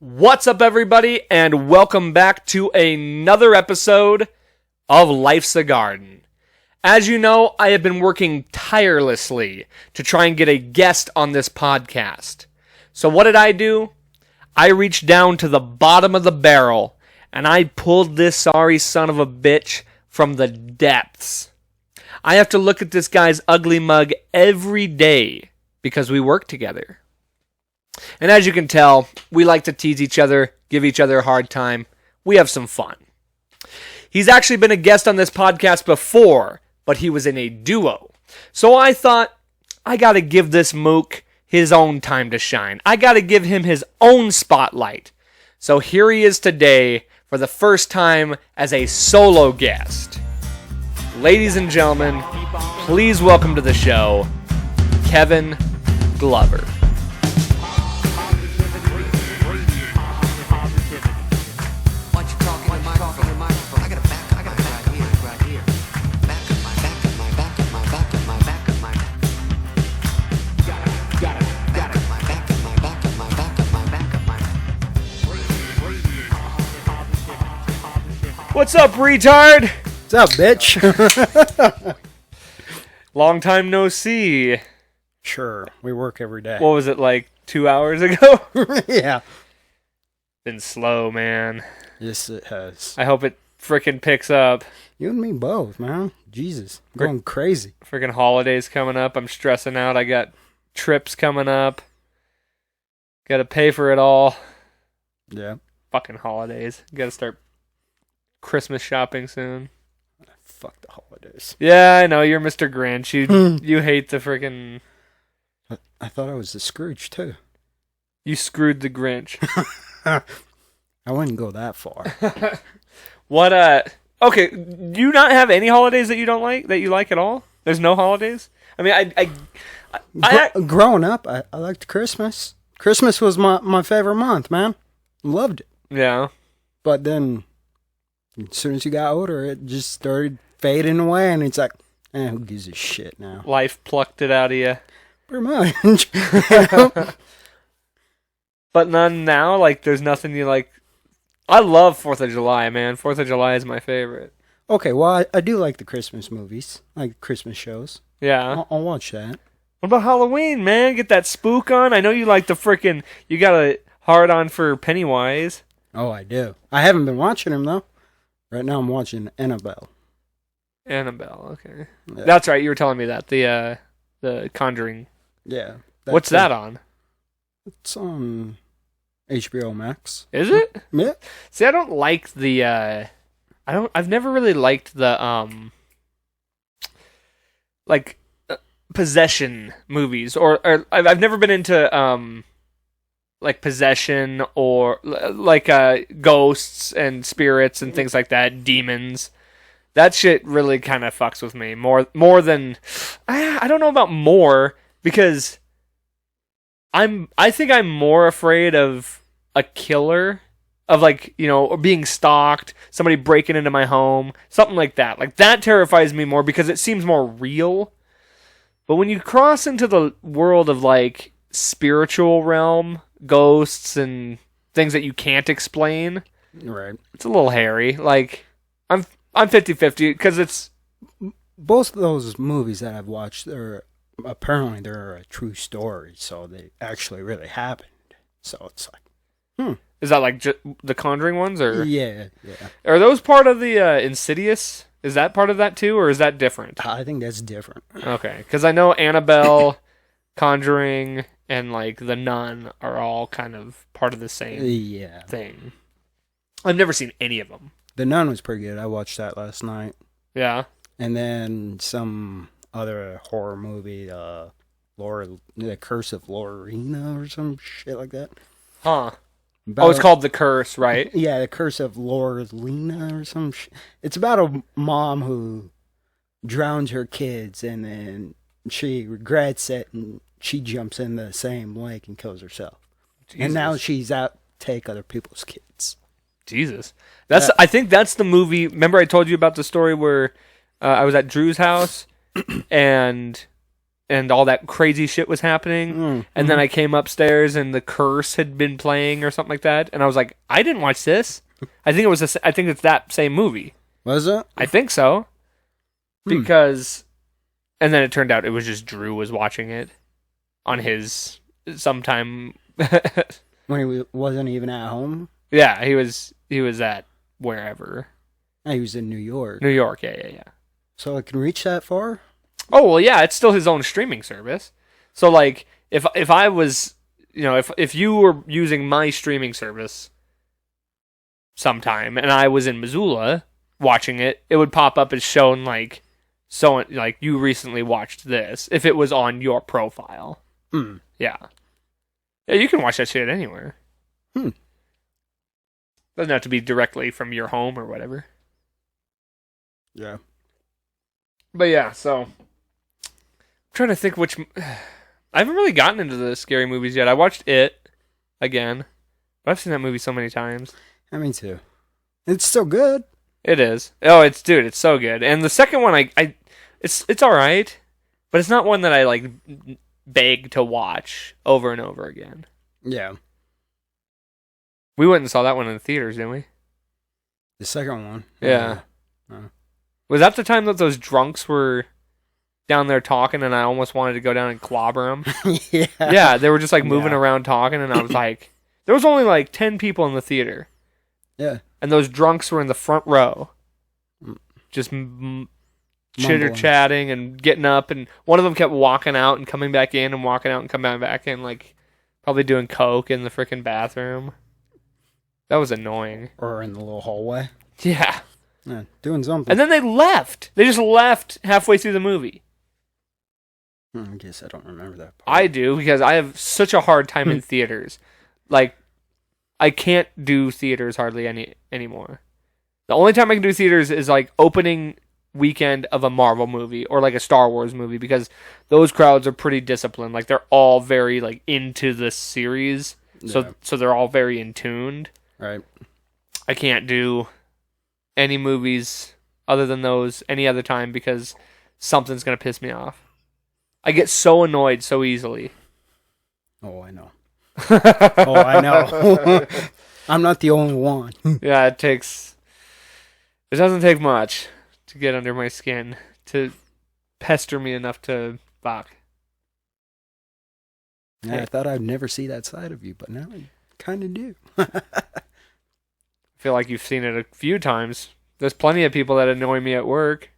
What's up, everybody, and welcome back to another episode of Life's a Garden. As you know, I have been working tirelessly to try and get a guest on this podcast. So what did I do? I reached down to the bottom of the barrel, and I pulled this sorry son of a bitch from the depths. I have to look at this guy's ugly mug every day because we work together. And as you can tell, we like to tease each other, give each other a hard time. We have some fun. He's actually been a guest on this podcast before, but he was in a duo. So I thought, I gotta give this mook his own time to shine. I gotta give him his own spotlight. So here he is today for the first time as a solo guest. Ladies and gentlemen, please welcome to the show, Kevin Glover. What's up, retard? What's up, bitch? Long time no see. Sure, we work every day. What was it, like 2 hours ago? Yeah. Been slow, man. Yes, it has. I hope it frickin' picks up. You and me both, man. Jesus, I'm going crazy. Frickin' holidays coming up. I'm stressing out. I got trips coming up. Gotta pay for it all. Yeah. Fucking holidays. Gotta start Christmas shopping soon. Fuck the holidays. Yeah, I know. You're Mr. Grinch. You hate the frickin'... I thought I was the Scrooge, too. You screwed the Grinch. I wouldn't go that far. What, okay, do you not have any holidays that you don't like, that you like at all? There's no holidays? I mean, Growing up, I liked Christmas. Christmas was my favorite month, man. Loved it. Yeah. But then, as soon as you got older, it just started fading away, and it's like, who gives a shit now? Life plucked it out of you. Pretty much. But none now? Like, there's nothing you like? I love 4th of July, man. 4th of July is my favorite. Okay, well, I do like the Christmas movies, like Christmas shows. Yeah. I'll watch that. What about Halloween, man? Get that spook on? I know you like the frickin'... You got a hard on for Pennywise. Oh, I do. I haven't been watching him, though. Right now I'm watching Annabelle. Annabelle, okay. Yeah. That's right, you were telling me that. The Conjuring. Yeah. What's that on? It's on HBO Max. Is it? Yeah. See, I don't like the, I've never really liked the, possession movies, or I've never been into, like Possession, or, like, ghosts and spirits and things like that, demons. That shit really kind of fucks with me, more than, I don't know about more, because I think I'm more afraid of a killer, of like, you know, or being stalked, somebody breaking into my home, something like that. Like, that terrifies me more because it seems more real. But when you cross into the world of like spiritual realm, ghosts and things that you can't explain, Right. it's a little hairy. Like, I'm 50-50 because it's... Both of those movies that I've watched, they're a true story, so they actually really happened. So it's like, Is that like the Conjuring ones, or Yeah. are those part of the Insidious? Is that part of that too, or is that different? I think that's different. Okay, because I know Annabelle, Conjuring, and like The Nun are all kind of part of the same thing. I've never seen any of them. The Nun was pretty good. I watched that last night. Yeah. And then some other horror movie, The Curse of Lorena or some shit like that. Huh. It's called The Curse, right? Yeah, The Curse of Lorena or some shit. It's about a mom who drowns her kids, and then she regrets it, and she jumps in the same lake and kills herself. Jesus. And now she's out to take other people's kids. Jesus. I think that's the movie. Remember I told you about the story where I was at Drew's house and and all that crazy shit was happening. And then I came upstairs and The Curse had been playing or something like that. And I was like, I didn't watch this. I think it's that same movie. Was it? I think so. Because, and then it turned out it was just Drew was watching it on his sometime. When he wasn't even at home? Yeah, he was at wherever. He was in New York. New York, yeah. So it can reach that far? Oh, well, yeah, it's still his own streaming service. So, like, if I was, if you were using my streaming service sometime and I was in Missoula watching it, it would pop up as shown, like, you recently watched this, if it was on your profile. Yeah. Yeah, you can watch that shit anywhere. Doesn't have to be directly from your home or whatever. Yeah. But yeah, so I'm trying to think which. I haven't really gotten into the scary movies yet. I watched It again, but I've seen that movie so many times. Me too. It's still good. It is. Oh, it's so good. And the second one, it's all right, but it's not one that I like beg to watch over and over again. Yeah. We went and saw that one in the theaters, didn't we? The second one. Yeah. Was that the time that those drunks were down there talking and I almost wanted to go down and clobber them? Yeah. Yeah, they were just like moving around talking and I was like, there was only like 10 people in the theater. Yeah. And those drunks were in the front row. Just chitter-chatting and getting up, and one of them kept walking out and coming back in and walking out and coming back in, like probably doing coke in the freaking bathroom. That was annoying. Or in the little hallway. Yeah. Doing something. And then they left. They just left halfway through the movie. I guess I don't remember that part. I do, because I have such a hard time in theaters. Like, I can't do theaters hardly anymore. The only time I can do theaters is like opening weekend of a Marvel movie or like a Star Wars movie, because those crowds are pretty disciplined. Like, they're all very like into the series, so they're all very in tuned. Right. I can't do any movies other than those any other time because something's gonna piss me off. I get so annoyed so easily. Oh, I know. I know. I'm not the only one. Yeah, it doesn't take much to get under my skin to pester me enough to fuck. Yeah, I thought I'd never see that side of you, but now I kind of do. I feel like you've seen it a few times. There's plenty of people that annoy me at work.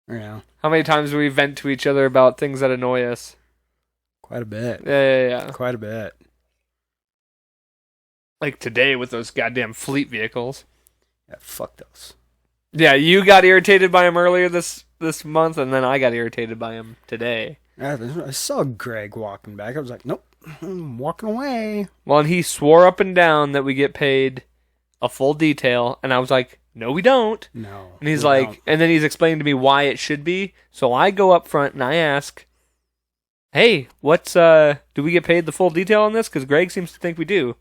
Yeah. How many times do we vent to each other about things that annoy us? Quite a bit. Yeah. Quite a bit. Like today with those goddamn fleet vehicles. Yeah, fuck those. Yeah, you got irritated by him earlier this month, and then I got irritated by him today. I saw Greg walking back. I was like, nope, I'm walking away. Well, and he swore up and down that we get paid a full detail, and I was like, no, we don't. No. And he's like, don't. And then he's explaining to me why it should be. So I go up front and I ask, hey, do we get paid the full detail on this? Because Greg seems to think we do.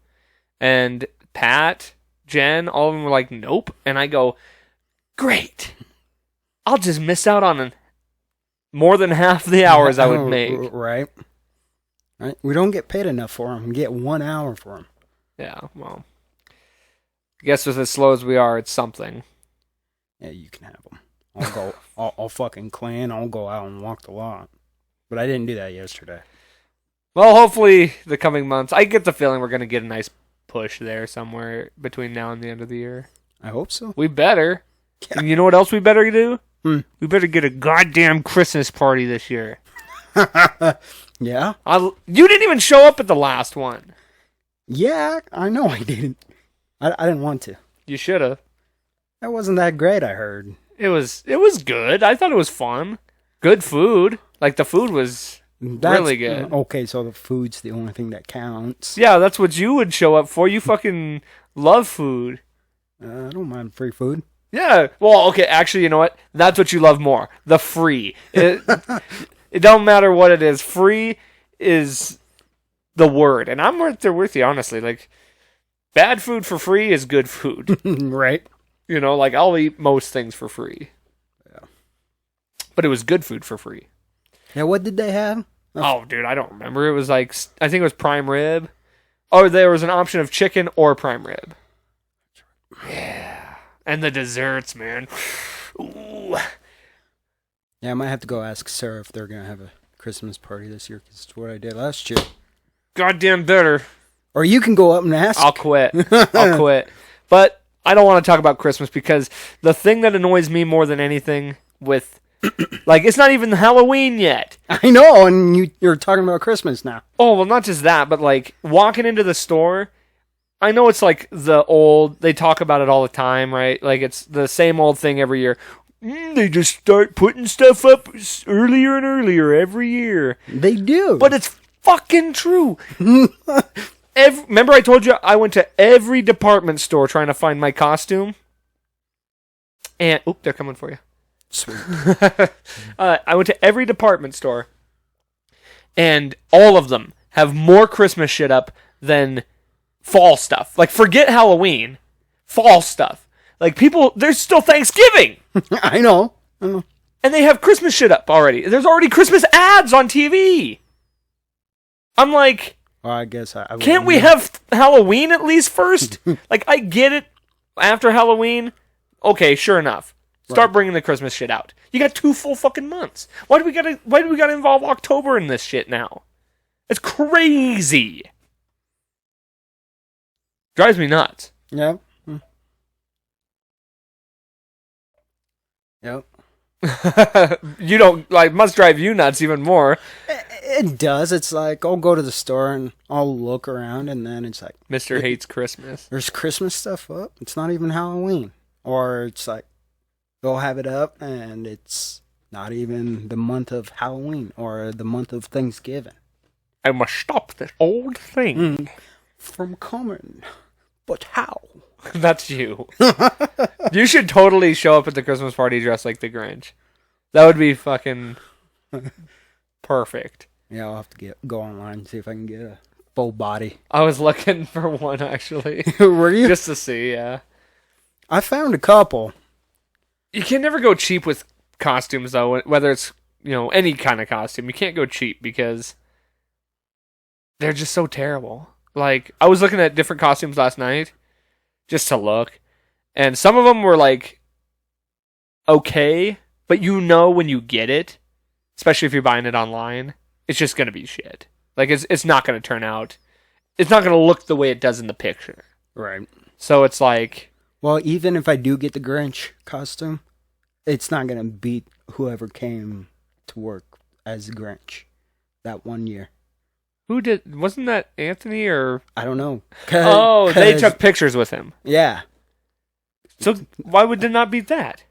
And Pat, Jen, all of them were like, nope. And I go, great. I'll just miss out on more than half the hours I would make. Right. We don't get paid enough for them. We get 1 hour for them. Yeah, well. I guess with as slow as we are, it's something. Yeah, you can have them. I'll go. I'll fucking clean. I'll go out and walk the lot. But I didn't do that yesterday. Well, hopefully the coming months. I get the feeling we're going to get a nice push there somewhere between now and the end of the year. I hope so. We better. Yeah. And you know what else we better do? We better get a goddamn Christmas party this year. Yeah? You didn't even show up at the last one. Yeah, I know I didn't. I didn't want to. You should have. That wasn't that great, I heard. It was good. I thought it was fun. Good food. Like, the food was really good. Okay, so the food's the only thing that counts. Yeah, that's what you would show up for. You fucking love food. I don't mind free food. Yeah. Well, okay, actually, you know what? That's what you love more. The free. It don't matter what it is. Free is the word. And I'm right there with you, honestly. Like, bad food for free is good food. Right. You know, like, I'll eat most things for free. Yeah. But it was good food for free. Yeah, what did they have? Oh, dude, I don't remember. It was like, I think it was prime rib. Or there was an option of chicken or prime rib. Yeah. And the desserts, man. Ooh. Yeah, I might have to go ask Sarah if they're going to have a Christmas party this year, because it's what I did last year. Goddamn better. Or you can go up and ask. I'll quit. I'll quit. But I don't want to talk about Christmas, because the thing that annoys me more than anything with, like, it's not even Halloween yet. I know, and you're talking about Christmas now. Oh, well, not just that, but, like, walking into the store, I know it's like they talk about it all the time, right? Like, it's the same old thing every year. They just start putting stuff up earlier and earlier every year. They do. But it's fucking true. Remember I told you I went to every department store trying to find my costume? And, oop, they're coming for you. Sweet. I went to every department store, and all of them have more Christmas shit up than fall stuff. Like, forget Halloween. Fall stuff. Like, there's still Thanksgiving. I know. And they have Christmas shit up already. There's already Christmas ads on TV. I'm like, well, I guess I can't we have Halloween at least first? Like, I get it. After Halloween, okay, sure enough. Start bringing the Christmas shit out. You got 2 full fucking months. Why do we gotta involve October in this shit now? It's crazy. Drives me nuts. Yep. Yep. You don't, like, must drive you nuts even more. It does. It's like, I'll go to the store and I'll look around, and then it's like, Mr. hates Christmas. There's Christmas stuff up. It's not even Halloween. Or it's like, they'll have it up and it's not even the month of Halloween or the month of Thanksgiving. I must stop this old thing from coming. But how? That's you. You should totally show up at the Christmas party dressed like the Grinch. That would be fucking perfect. Yeah, I'll have to go online and see if I can get a full body. I was looking for one, actually. Were you? Just to see, yeah. I found a couple. You can never go cheap with costumes, though, whether it's, any kind of costume. You can't go cheap because they're just so terrible. Like, I was looking at different costumes last night just to look, and some of them were, like, okay, but when you get it, especially if you're buying it online, it's just going to be shit. Like, it's not going to turn out, it's not going to look the way it does in the picture. Right. So it's like, well, even if I do get the Grinch costume, it's not going to beat whoever came to work as the Grinch that one year. Who did? Wasn't that Anthony or? I don't know. They took pictures with him. Yeah. So why would they not beat that?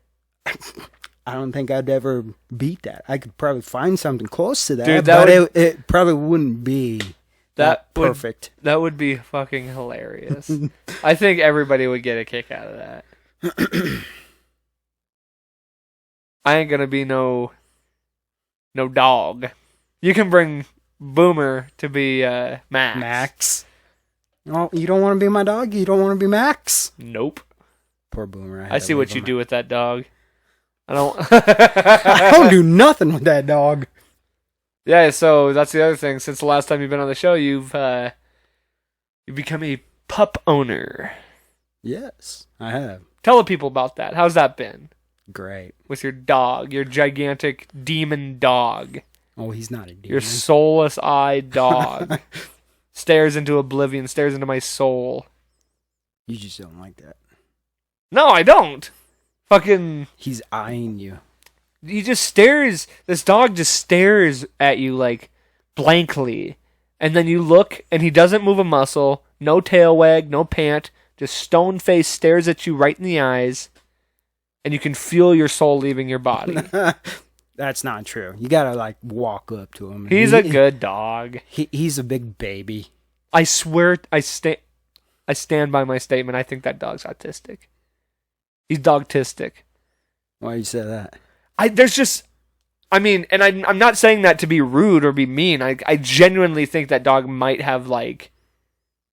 I don't think I'd ever beat that. I could probably find something close to that, dude, but it probably wouldn't be that perfect. That would be fucking hilarious. I think everybody would get a kick out of that. I ain't gonna be no dog. You can bring Boomer to be Max. Max. Oh, you don't want to be my dog? You don't want to be Max? Nope. Poor Boomer. I see what you do with that dog. I don't. I don't do nothing with that dog. Yeah, so that's the other thing. Since the last time you've been on the show, you've become a pup owner. Yes, I have. Tell the people about that. How's that been? Great. With your dog, your gigantic demon dog. Oh, he's not a demon. Your soulless-eyed dog. Stares into oblivion, stares into my soul. You just don't like that. No, I don't. Fucking... He's eyeing you. He just stares. This dog just stares at you, like, blankly. And then you look, and he doesn't move a muscle. No tail wag, no pant. Just stone face stares at you right in the eyes. And you can feel your soul leaving your body. That's not true. You gotta, like, walk up to him. He's a good dog. He's a big baby. I swear, I stand by my statement. I think that dog's autistic. He's dogtistic. Why you say that? I'm not saying that to be rude or be mean. I genuinely think that dog might have, like,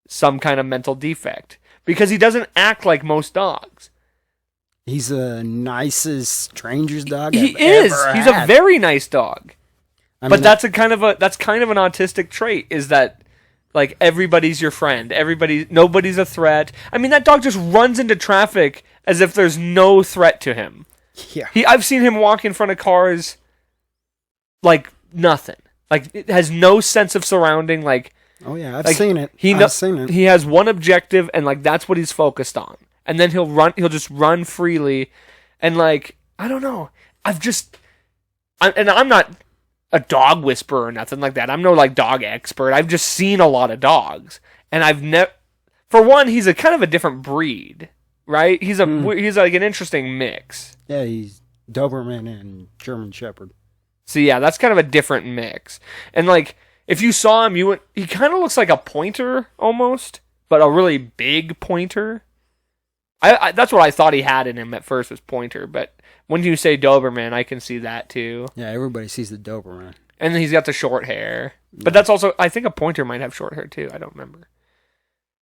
some kind of mental defect. Because he doesn't act like most dogs. He's the nicest stranger's dog He I've is. ever He's had. a very nice dog. But that's kind of an autistic trait, is that like everybody's your friend, nobody's a threat. I mean, that dog just runs into traffic as if there's no threat to him. Yeah. I've seen him walk in front of cars like nothing. Like, it has no sense of surrounding. Like, oh yeah, I've seen it. I've seen it. He has one objective, and like that's what he's focused on. And then he'll just run freely, and like I don't know. I'm not a dog whisperer or nothing like that. I'm no like dog expert. I've just seen a lot of dogs, and I've never. For one, he's a kind of a different breed, right? He's like an interesting mix. Yeah, he's Doberman and German Shepherd. So yeah, that's kind of a different mix. And like, if you saw him, he kind of looks like a pointer almost, but a really big pointer. That's what I thought he had in him at first, was pointer. But when you say Doberman, I can see that too. Yeah, everybody sees the Doberman. And then he's got the short hair. Yeah. But that's also, I think a pointer might have short hair too. I don't remember.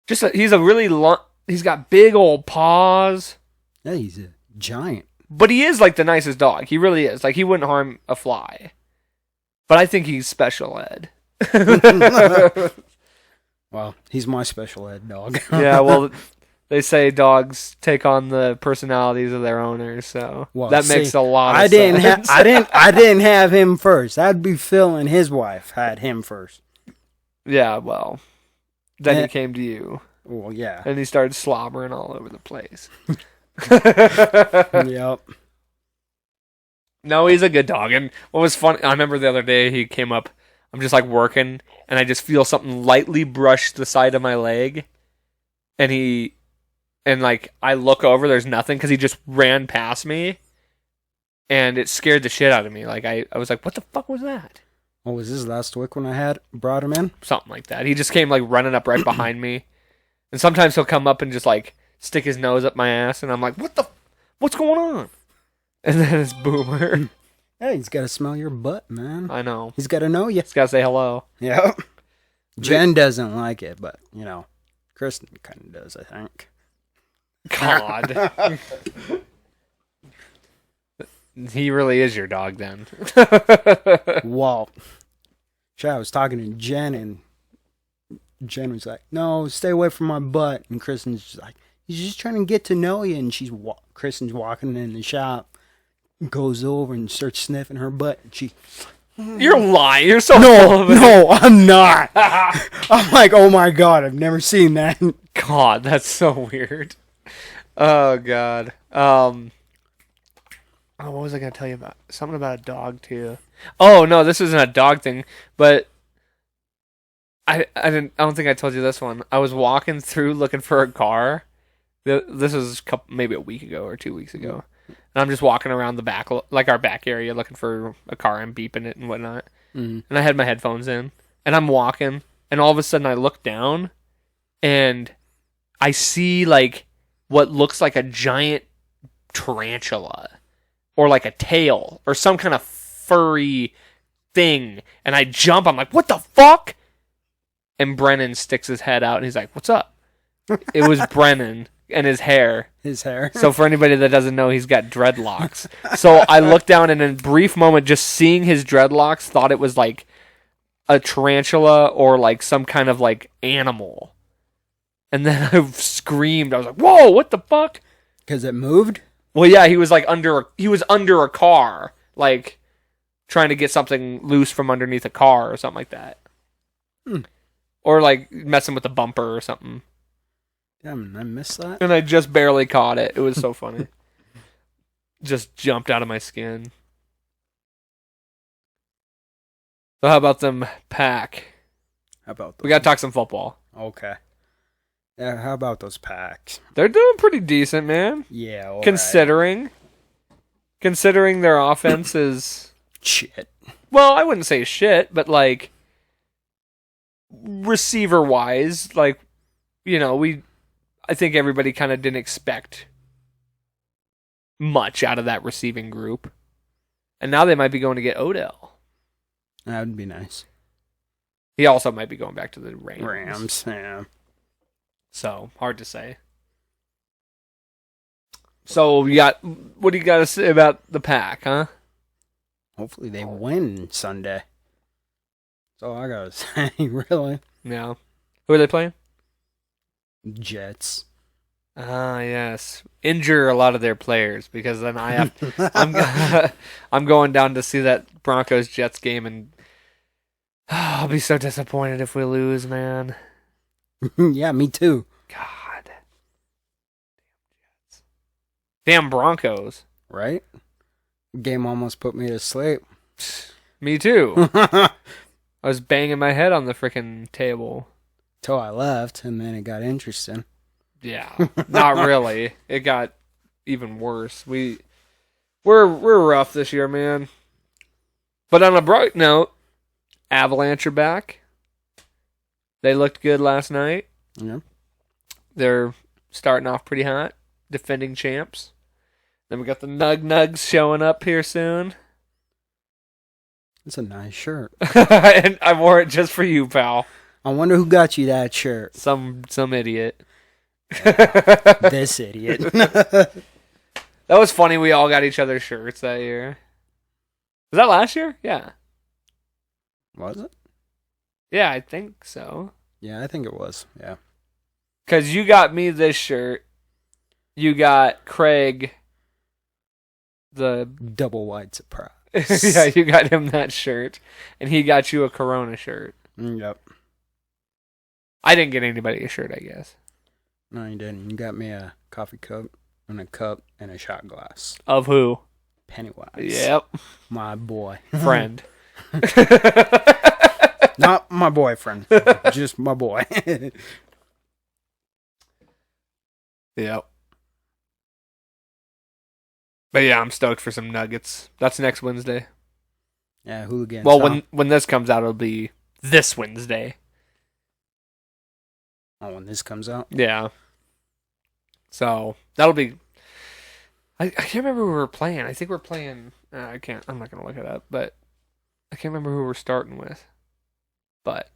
He's a really long. He's got big old paws. Yeah, he's a giant. But he is like the nicest dog. He really is. Like, he wouldn't harm a fly. But I think he's special ed. Well, he's my special ed dog. Yeah, well, they say dogs take on the personalities of their owners, so that makes a lot of sense. I didn't have him first. That'd be Phil, and his wife had him first. Yeah, well, then he came to you. Well, yeah. And he started slobbering all over the place. Yep. No, he's a good dog. And what was funny, I remember the other day he came up, I'm just like working, and I just feel something lightly brush the side of my leg. And like, I look over, there's nothing, because he just ran past me. And it scared the shit out of me. Like, I was like, what the fuck was that? What was this, last week when I brought him in? Something like that. He just came like running up right behind me. And sometimes he'll come up and just like stick his nose up my ass, and I'm like, what's going on? And then it's Boomer. Hey, he's got to smell your butt, man. I know. He's got to know you. He's got to say hello. Yep. Jen doesn't like it, but, Kristen kind of does, I think. God. He really is your dog, then. Well, I was talking to Jen, and Jen was like, no, stay away from my butt. And Kristen's just like, he's just trying to get to know you. And Kristen's walking in the shop, goes over and starts sniffing her butt. And you're lying. You're so full of it. No, I'm not. I'm like, oh my God, I've never seen that. God, that's so weird. Oh, God. What was I going to tell you about? Something about a dog, too. Oh, no, this isn't a dog thing, but I don't think I told you this one. I was walking through looking for a car. This was maybe a week ago or 2 weeks ago. And I'm just walking around the back, like our back area, looking for a car. I'm beeping it and whatnot. And I had my headphones in, and I'm walking, and all of a sudden I look down, and I see like what looks like a giant tarantula, or like a tail, or some kind of furry thing. And I jump. I'm like, what the fuck? And Brennan sticks his head out, and he's like, what's up? It was Brennan and his hair. His hair. So for anybody that doesn't know, he's got dreadlocks. So I looked down, and in a brief moment, just seeing his dreadlocks, thought it was like a tarantula or like some kind of like animal. And then I screamed. I was like, whoa, what the fuck? Because it moved? Well, yeah, he was under a car, like trying to get something loose from underneath a car or something like that. Or like messing with the bumper or something. Damn, I missed that. And I just barely caught it. It was so funny. Just jumped out of my skin. So how about them Pack? How about those? We gotta talk some football. Okay. Yeah, how about those Packs? They're doing pretty decent, man. Yeah, all considering their offense is shit. Well, I wouldn't say shit, but like receiver wise, like I think everybody kind of didn't expect much out of that receiving group. And now they might be going to get Odell. That would be nice. He also might be going back to the Rams. Rams, yeah. So, hard to say. So, what do you got to say about the Pack, huh? Hopefully they win Sunday. all I gotta say, really. Yeah. Who are they playing? Jets. Ah, yes. Injure a lot of their players because then I have. I'm going down to see that Broncos Jets game, and I'll be so disappointed if we lose, man. Yeah, me too. God. Damn Broncos. Right? Game almost put me to sleep. Me too. I was banging my head on the freaking table. Till I left, and then it got interesting. Yeah, not really. It got even worse. We're rough this year, man. But on a bright note, Avalanche are back. They looked good last night. Yeah. They're starting off pretty hot, defending champs. Then we got the Nugs showing up here soon. It's a nice shirt. And I wore it just for you, pal. I wonder who got you that shirt. Some idiot. This idiot. That was funny. We all got each other's shirts that year. Was that last year? Yeah. Was it? Yeah, I think so. Yeah, I think it was. Yeah. Because you got me this shirt. You got Craig the... Double wide surprise. Yeah, you got him that shirt. And he got you a Corona shirt. Yep. I didn't get anybody a shirt, I guess. No, you didn't. You got me a coffee cup and a cup and a shot glass. Of who? Pennywise. Yep. My boy. Friend. Not my boyfriend. Just my boy. Yep. But yeah, I'm stoked for some nuggets. That's next Wednesday. Yeah, hooligans. Well, when this comes out, it'll be this Wednesday. Oh, when this comes out? Yeah. So, that'll be... I can't remember who we were playing. I think we're playing... I'm not going to look it up, but I can't remember who we're starting with. But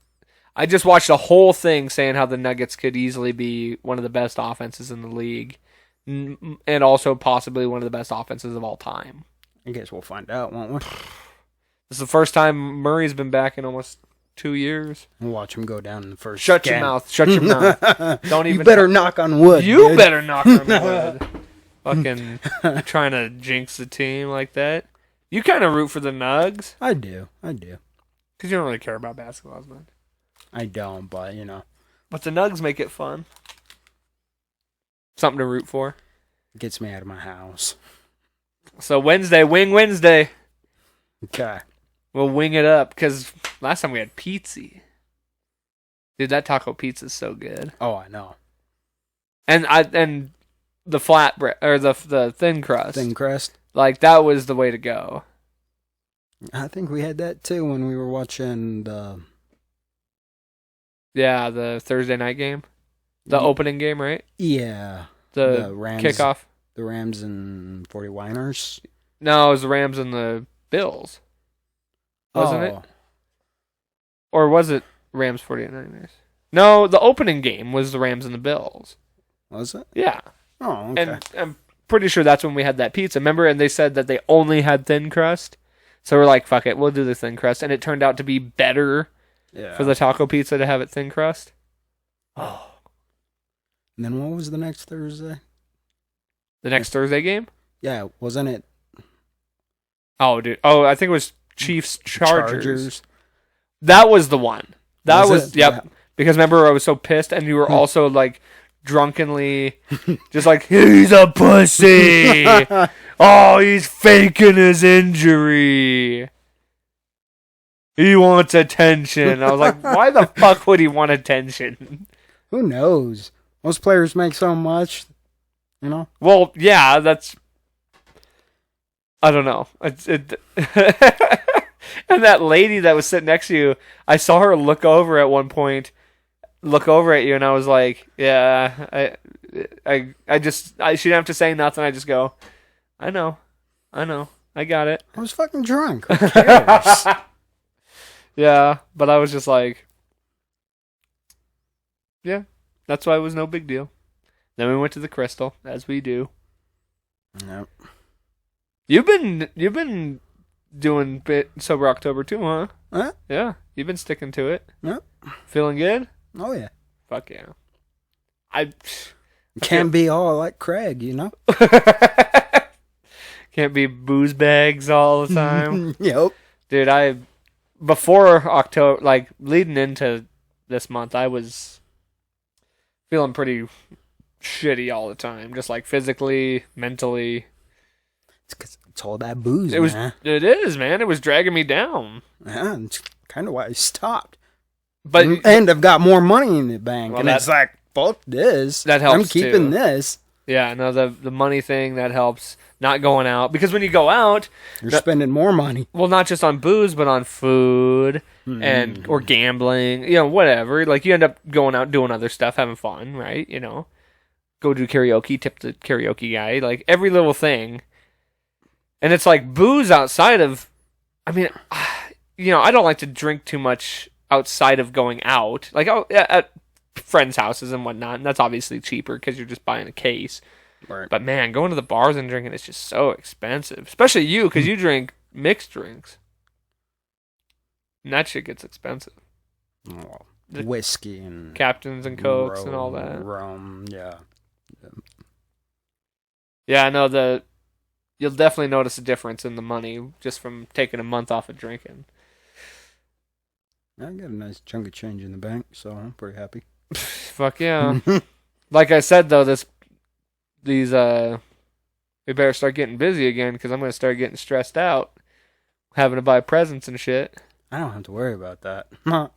I just watched a whole thing saying how the Nuggets could easily be one of the best offenses in the league. And also possibly one of the best offenses of all time. I guess we'll find out, won't we? This is the first time Murray's been back in almost 2 years. We'll watch him go down in the first Shut game. your mouth. Shut your mouth. Don't even... You better knock on wood. You dude. better knock on wood. Fucking trying to jinx the team like that. You kind of root for the Nugs. I do. Because you don't really care about basketball as much. I don't, but, But the Nugs make it fun. Something to root for. it gets me out of my house. So Wednesday, Wing Wednesday. Okay. We'll wing it up. Because last time we had pizza. Dude, that taco pizza is so good. Oh, I know. And the flat bread, or the thin crust. Thin crust? Like, that was the way to go. I think we had that, too, when we were watching the... Yeah, the Thursday night game. The opening game, right? Yeah. The Rams, kickoff. The Rams and 49ers? No, it was the Rams and the Bills. Wasn't it? Oh. Or was it Rams 49ers? No, the opening game was the Rams and the Bills. Was it? Yeah. Oh, okay. And I'm pretty sure that's when we had that pizza. Remember? And they said that they only had thin crust. So we're like, fuck it, we'll do the thin crust. And it turned out to be better for the taco pizza to have it thin crust. Oh. And then what was the next Thursday? The next Thursday game? Yeah, wasn't it? Oh, dude. Oh, I think it was Chiefs Chargers. That was the one. That was yep. Yeah. Because remember, I was so pissed, and you were also like drunkenly, just like, he's a pussy. Oh, he's faking his injury. He wants attention. I was like, why the fuck would he want attention? Who knows? Most players make so much, Well, yeah, that's... I don't know. And that lady that was sitting next to you, I saw her look over at one point, look over at you, and I was like, yeah, she didn't have to say nothing. I just go, I know, I got it. I was fucking drunk. Who cares? Yeah, but I was just like, yeah, that's why it was no big deal. Then we went to the Crystal, as we do. Nope. You've been doing bit sober October too, huh? Huh? Yeah, You've been sticking to it. Yep. Feeling good? Oh, yeah. Fuck yeah. I can't be all like Craig, you know? Can't be booze bags all the time. Yep. Dude, before October, like leading into this month, I was feeling pretty shitty all the time, just like physically, mentally. It's 'cause it's all that booze, man. It is, man. It was dragging me down. Yeah, it's kind of why I stopped. But and I've got more money in the bank, well, and it's like, fuck this. That helps. I'm keeping too. this. Yeah, no, the money thing that helps. Not going out, because when you go out, you're spending more money. Well, not just on booze, but on food and or gambling, whatever. Like you end up going out doing other stuff, having fun, right? Go do karaoke, tip the karaoke guy, like every little thing. And it's like booze outside of, I don't like to drink too much outside of going out, like at friends' houses and whatnot. And that's obviously cheaper because you're just buying a case. Right. But man, going to the bars and drinking is just so expensive. Especially you, because you drink mixed drinks. And that shit gets expensive. Oh, whiskey and Captains and Cokes and all that. Rum, yeah. Yeah, I know you'll definitely notice a difference in the money just from taking a month off of drinking. I got a nice chunk of change in the bank, so I'm pretty happy. Fuck yeah. Like I said, though, we better start getting busy again because I'm going to start getting stressed out having to buy presents and shit. I don't have to worry about that. Oh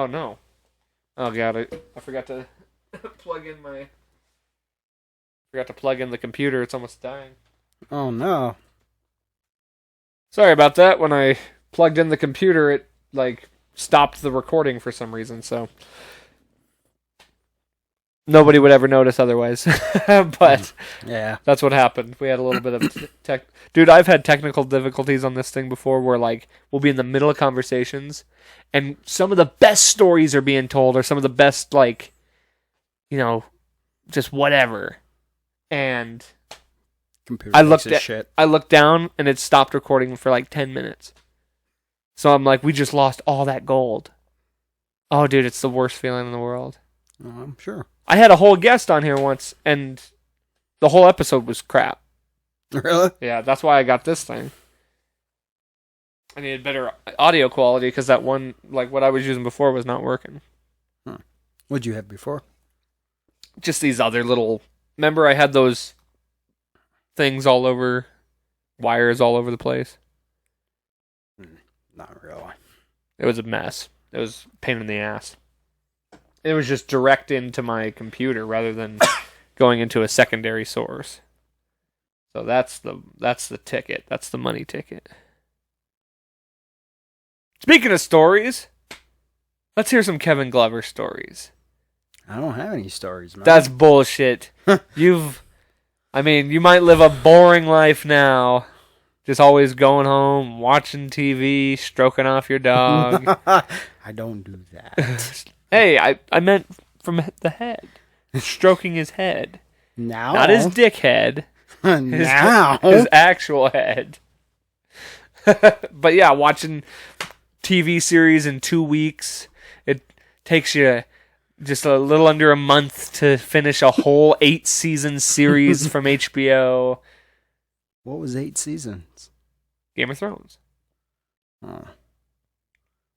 no. Oh god, I forgot to plug in the computer. It's almost dying. Oh no. Sorry about that. When I plugged in the computer, it stopped the recording for some reason, so nobody would ever notice otherwise. But yeah, that's what happened. We had a little bit of tech. Dude, I've had technical difficulties on this thing before where we'll be in the middle of conversations and some of the best stories are being told or some of the best just whatever. And computer I looked down and it stopped recording for 10 minutes. So I'm like, we just lost all that gold. Oh, dude, it's the worst feeling in the world. Oh, I'm sure. I had a whole guest on here once, and the whole episode was crap. Really? Yeah, that's why I got this thing. I needed better audio quality because that one, what I was using before, was not working. What'd you have before? Just these other little... Remember I had those things all over, wires all over the place? Not really. It was a mess. It was a pain in the ass. It was just direct into my computer rather than going into a secondary source. So that's the ticket. That's the money ticket. Speaking of stories, let's hear some Kevin Glover stories. I don't have any stories, man. That's bullshit. You might live a boring life now. Just always going home, watching TV, stroking off your dog. I don't do that. Hey, I meant from the head. Stroking his head. Now? Not his dick head. Now? His actual head. But yeah, watching TV series in 2 weeks. It takes you just a little under a month to finish a whole 8-season series from HBO. What was 8 seasons? Game of Thrones. Oh.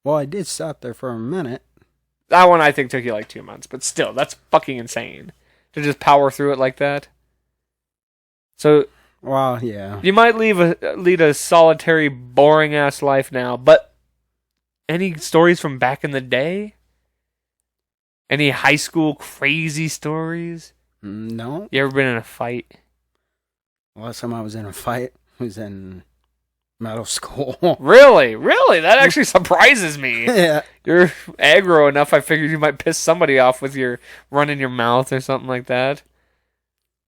Well, I did stop there for a minute. That one I think took you 2 months, but still, that's fucking insane to just power through it like that. So, well, yeah, you might lead a solitary, boring ass life now, but any stories from back in the day? Any high school crazy stories? No. You ever been in a fight? Last time I was in a fight was in middle school. Really? Really? That actually surprises me. Yeah. You're aggro enough, I figured you might piss somebody off with your running your mouth or something like that.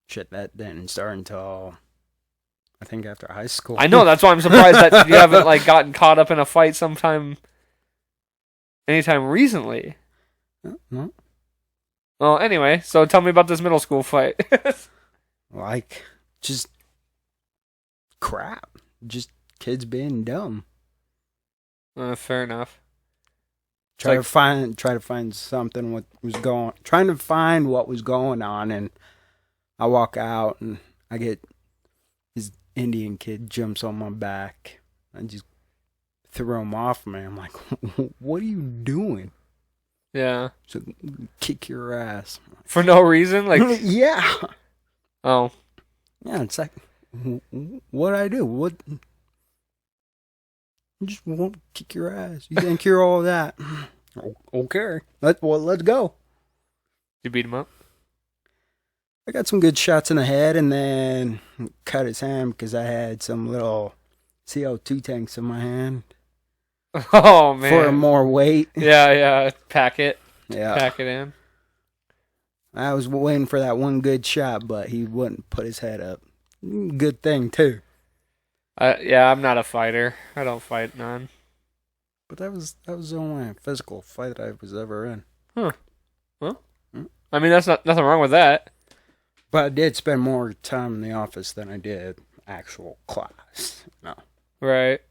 Shit, that didn't start until, I think, after high school. I know, that's why I'm surprised that you haven't gotten caught up in a fight anytime recently. No. Well, anyway, so tell me about this middle school fight. Just crap. Just kids being dumb. Fair enough. Trying to find something trying to find what was going on, and I walk out and I get this Indian kid jumps on my back. I just throw him off me. I'm like, what are you doing? Yeah. So kick your ass. For no reason? Like yeah. Oh. Yeah, it's like, what'd I do? What? I just won't kick your ass. You think you're all that? Okay. Let's go. You beat him up? I got some good shots in the head, and then cut his hand because I had some little CO2 tanks in my hand. Oh, man. For more weight. Yeah. Pack it. Yeah. Pack it in. I was waiting for that one good shot, but he wouldn't put his head up. Good thing, too. Yeah, I'm not a fighter. I don't fight none. But that was the only physical fight I was ever in. Huh. Well, I mean, that's nothing wrong with that. But I did spend more time in the office than I did actual class. No. Right.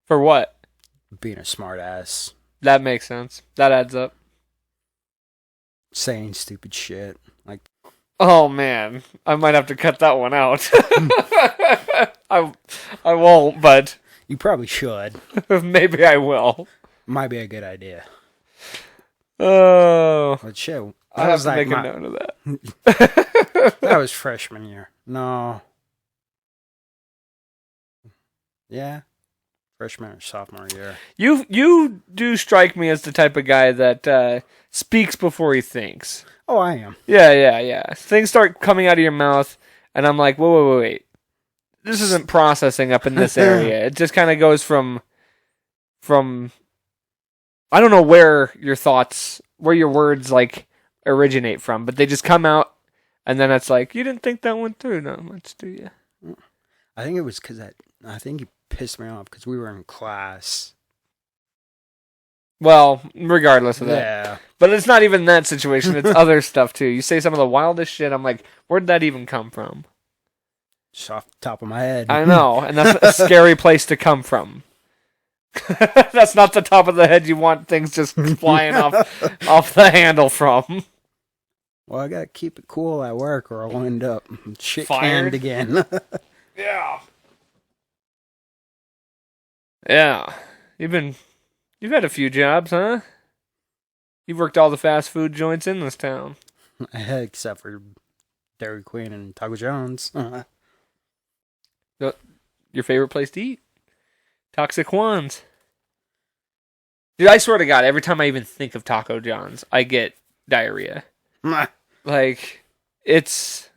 For what? Being a smart ass. That makes sense. That adds up. Saying stupid shit. Like, oh man, I might have to cut that one out. I won't, but you probably should. Maybe I will. Might be a good idea. Oh, but shit, I have to make a note of that. That was freshman year. No. Yeah. Freshman or sophomore year. You do strike me as the type of guy that speaks before he thinks. Oh, I am. Yeah. Things start coming out of your mouth, and I'm like, wait. This isn't processing up in this area. It just kind of goes from I don't know where your words like originate from, but they just come out, and then it's like, you didn't think that one through. No, let's do you. I think it was because I think you pissed me off because we were in class. Well, regardless of that. Yeah. But it's not even that situation. It's other stuff, too. You say some of the wildest shit. I'm like, where'd that even come from? Just off the top of my head. I know. And that's a scary place to come from. That's not the top of the head you want things just flying off the handle from. Well, I got to keep it cool at work or I'll end up fired again. Yeah. Yeah. You've had a few jobs, huh? You've worked all the fast food joints in this town. Except for Dairy Queen and Taco John's. Your favorite place to eat? Toxic Ones. Dude, I swear to God, every time I even think of Taco John's, I get diarrhea. Like, it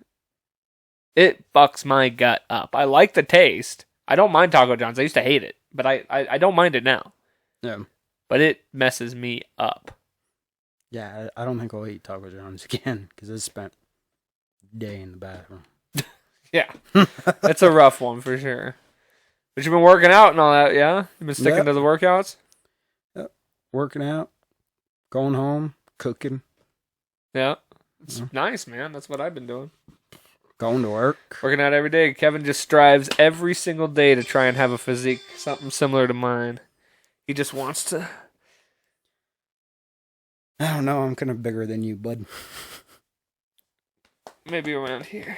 bucks my gut up. I like the taste. I don't mind Taco John's. I used to hate it, but I don't mind it now. Yeah. But it messes me up. Yeah, I don't think I'll eat Taco John's again because I spent a day in the bathroom. Yeah. It's a rough one for sure. But you've been working out and all that, yeah? You've been sticking to the workouts? Yep. Working out, going home, cooking. Yeah. It's nice, man. That's what I've been doing. Going to work. Working out every day. Kevin just strives every single day to try and have a physique something similar to mine. He just wants to. I don't know. I'm kind of bigger than you, bud. Maybe around here.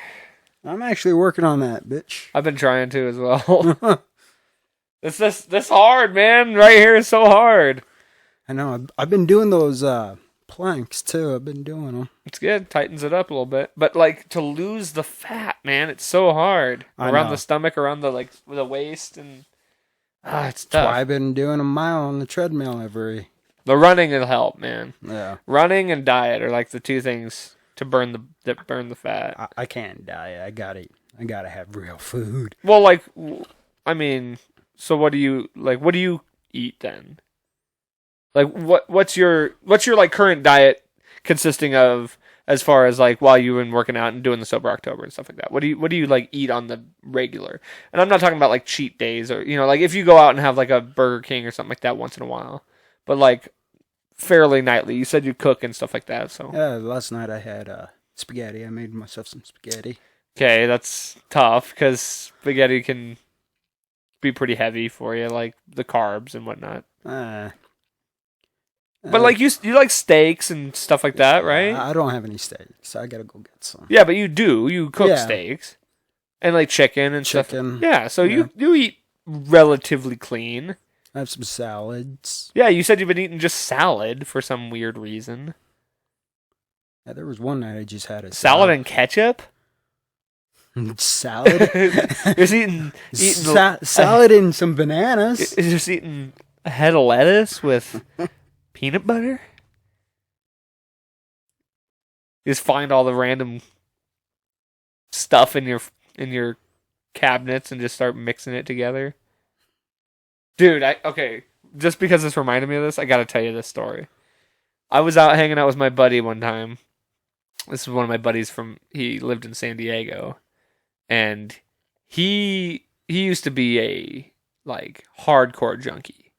I'm actually working on that, bitch. I've been trying to as well. It's this hard, man. Right here is so hard. I know. I've been doing those planks too. I've been doing them. It's good. Tightens it up a little bit. But like to lose the fat, man, it's so hard. Around the stomach, around the waist, and it's tough. That's why I've been doing a mile on the treadmill The running will help, man. Yeah. Running and diet are like the two things to burn the fat. I can't diet. I gotta have real food. Well, I mean, so what do you eat then? Like what's your like current diet consisting of as far as like while you've been working out and doing the sober October and stuff like that? What do you like eat on the regular? And I'm not talking about like cheat days or like if you go out and have like a Burger King or something like that once in a while, but like fairly nightly. You said you cook and stuff like that, so. Yeah, last night I had spaghetti. I made myself some spaghetti. Okay, that's tough because spaghetti can be pretty heavy for you, like the carbs and whatnot. Uh, But like you like steaks and stuff like that, right? I don't have any steaks, so I gotta go get some. Yeah, but you do. You cook Yeah. steaks and like chicken and stuff. Chicken. Yeah, so Yeah. you eat relatively clean. I have some salads. Yeah, you said you've been eating just salad for some weird reason. Yeah, there was one night I just had a Salad and ketchup? salad. You're just eating salad and some bananas. You're just eating a head of lettuce with peanut butter? You just find all the random stuff in your cabinets and just start mixing it together. Dude, okay, just because this reminded me of this, I gotta tell you this story. I was out hanging out with my buddy one time. This is one of my buddies he lived in San Diego. And he used to be a like hardcore junkie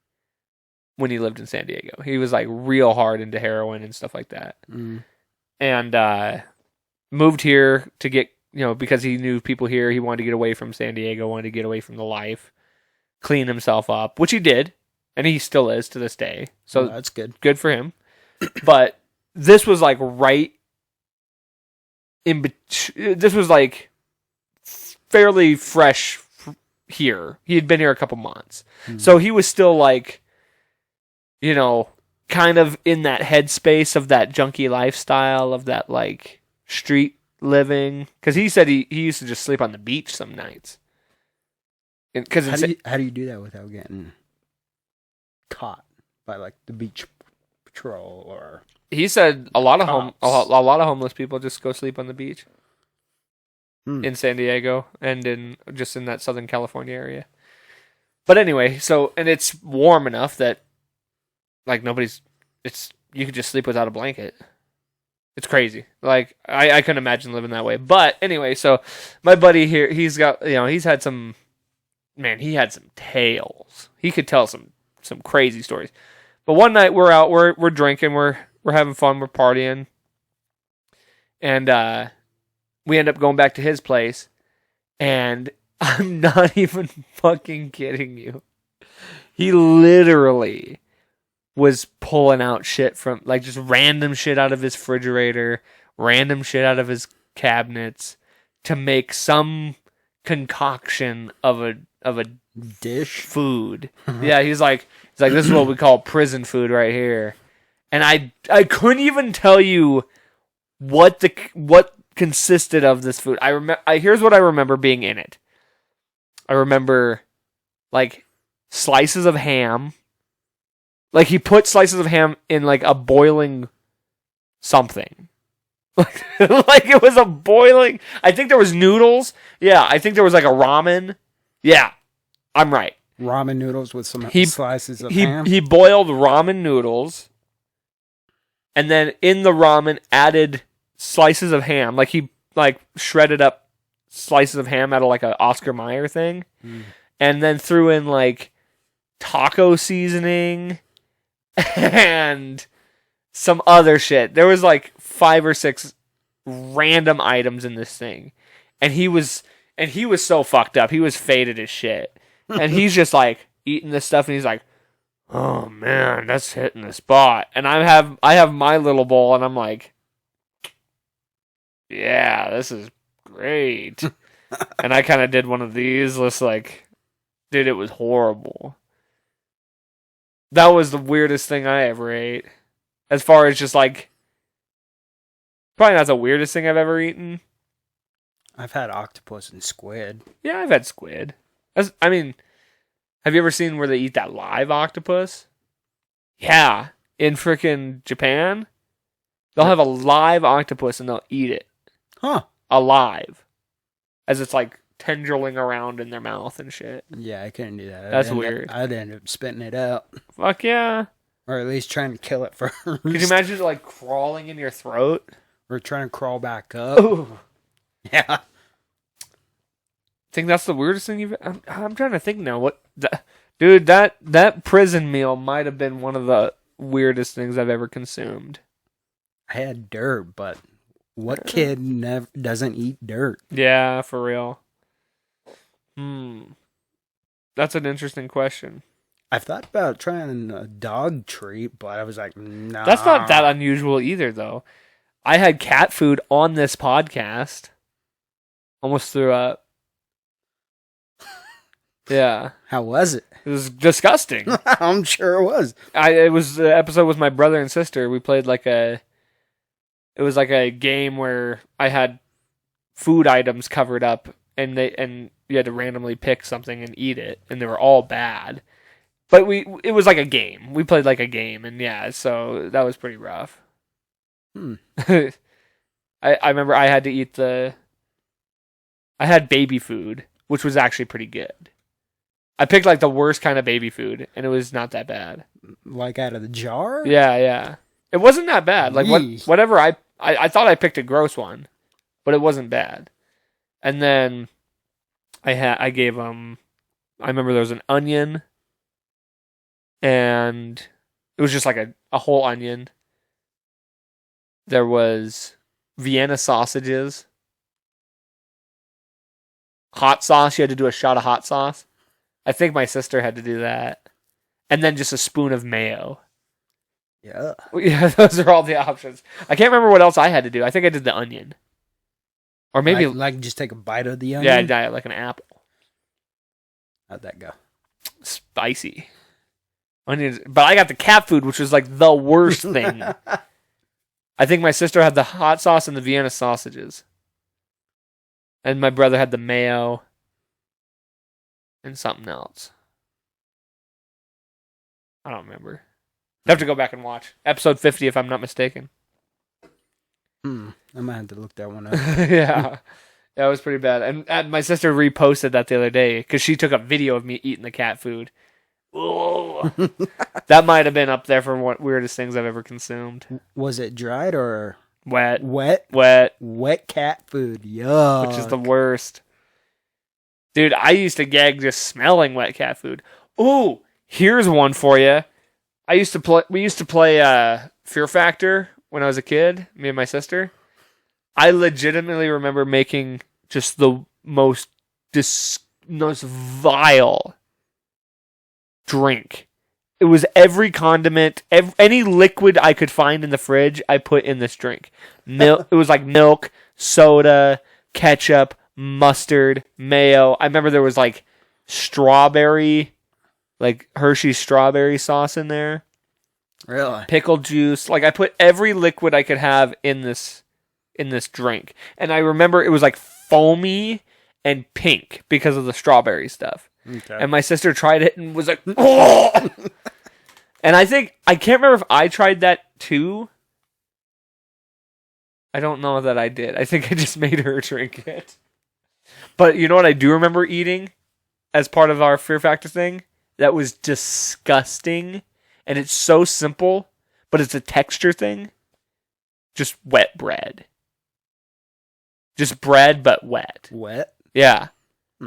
when he lived in San Diego. He was like real hard into heroin and stuff like that. Mm. And moved here to get, because he knew people here. He wanted to get away from San Diego, wanted to get away from the life, clean himself up, which he did, and he still is to this day. So that's good. Good for him. But this was like right in between. This was like fairly fresh here. He had been here a couple months. Mm. So he was still like, kind of in that headspace of that junkie lifestyle, of that like street living. Because he said he used to just sleep on the beach some nights. How do you do that without getting caught by like the beach patrol or? He said a lot of cops? a lot of homeless people just go sleep on the beach. Mm. In San Diego and in that Southern California area. But anyway, and it's warm enough that like you could just sleep without a blanket. It's crazy. Like I couldn't imagine living that way. But anyway, so my buddy here, he's got, he had some tales. He could tell some crazy stories. But one night we're out, we're drinking, we're having fun, we're partying. And we end up going back to his place, and I'm not even fucking kidding you. He literally was pulling out shit from, like, just random shit out of his refrigerator, random shit out of his cabinets to make some concoction of a dish food. Yeah, he's like, this is what we call prison food right here. And I couldn't even tell you what consisted of this food. Here's what I remember being in it. I remember like slices of ham. Like he put slices of ham in like a boiling something. Like it was a boiling. I think there was noodles. Yeah, I think there was like a ramen. Yeah, I'm right. Ramen noodles with some slices of ham. He boiled ramen noodles, and then in the ramen added slices of ham. Like he like shredded up slices of ham out of like an Oscar Mayer thing, and then threw in like taco seasoning and some other shit. There was like 5 or 6 random items in this thing, and he was so fucked up. He was faded as shit, and he's just like eating this stuff, and he's like, "Oh man, that's hitting the spot." And I have my little bowl, and I'm like, "Yeah, this is great." And I kind of did one of these. Just like, dude, it was horrible. That was the weirdest thing I ever ate. As far as just like, probably not the weirdest thing I've ever eaten. I've had octopus and squid. Yeah, I've had squid. Have you ever seen where they eat that live octopus? Yeah, in frickin' Japan, they'll have a live octopus and they'll eat it. Huh. Alive. As it's like tendriling around in their mouth and shit. Yeah, I couldn't do that. That's weird. I'd end up spitting it out. Fuck yeah. Or at least trying to kill it first. Could you imagine it like crawling in your throat? Or trying to crawl back up. Ooh. Yeah. Think that's the weirdest thing you've... I'm trying to think now. Dude, that prison meal might have been one of the weirdest things I've ever consumed. I had dirt, but what kid doesn't eat dirt? Yeah, for real. That's an interesting question. I've thought about trying a dog treat, but I was like, nah. That's not that unusual either, though. I had cat food on this podcast. Almost threw up. Yeah. How was it? It was disgusting. I'm sure it was. It was the episode with my brother and sister. We played it was like a game where I had food items covered up, and you had to randomly pick something and eat it, and they were all bad. But it was like a game. We played like a game, and yeah, so that was pretty rough. I remember I had to eat I had baby food, which was actually pretty good. I picked like the worst kind of baby food, and it was not that bad. Like out of the jar? Yeah. It wasn't that bad. Like whatever I thought I picked a gross one, but it wasn't bad. And then I gave them. I remember there was an onion, and it was just like a whole onion. There was Vienna sausages, hot sauce. You had to do a shot of hot sauce. I think my sister had to do that. And then just a spoon of mayo. Yeah. Yeah, those are all the options. I can't remember what else I had to do. I think I did the onion. Or maybe... Like just take a bite of the onion? Yeah, like an apple. How'd that go? Spicy. Onions. But I got the cat food, which was like the worst thing. I think my sister had the hot sauce and the Vienna sausages. And my brother had the mayo. And something else. I don't remember. I have to go back and watch. Episode 50, if I'm not mistaken. I might have to look that one up. Yeah. That was pretty bad. And my sister reposted that the other day because she took a video of me eating the cat food. Oh, that might have been up there for what weirdest things I've ever consumed. Was it dried or wet? Wet cat food. Yuck. Which is the worst. Dude, I used to gag just smelling wet cat food. Ooh, here's one for you. We used to play Fear Factor when I was a kid, me and my sister. I legitimately remember making just the most vile drink. It was every condiment, any liquid I could find in the fridge, I put in this drink. It was like milk, soda, ketchup, mustard, mayo. I remember there was like strawberry, like Hershey's strawberry sauce in there. Really? Pickle juice. Like I put every liquid I could have in this drink. And I remember it was like foamy and pink because of the strawberry stuff. Okay. And my sister tried it and was like, oh! And I can't remember if I tried that too. I don't know that I did. I think I just made her drink it. But you know what I do remember eating as part of our Fear Factor thing? That was disgusting. And it's so simple, but it's a texture thing. Just wet bread. Just bread, but wet. Wet? Yeah.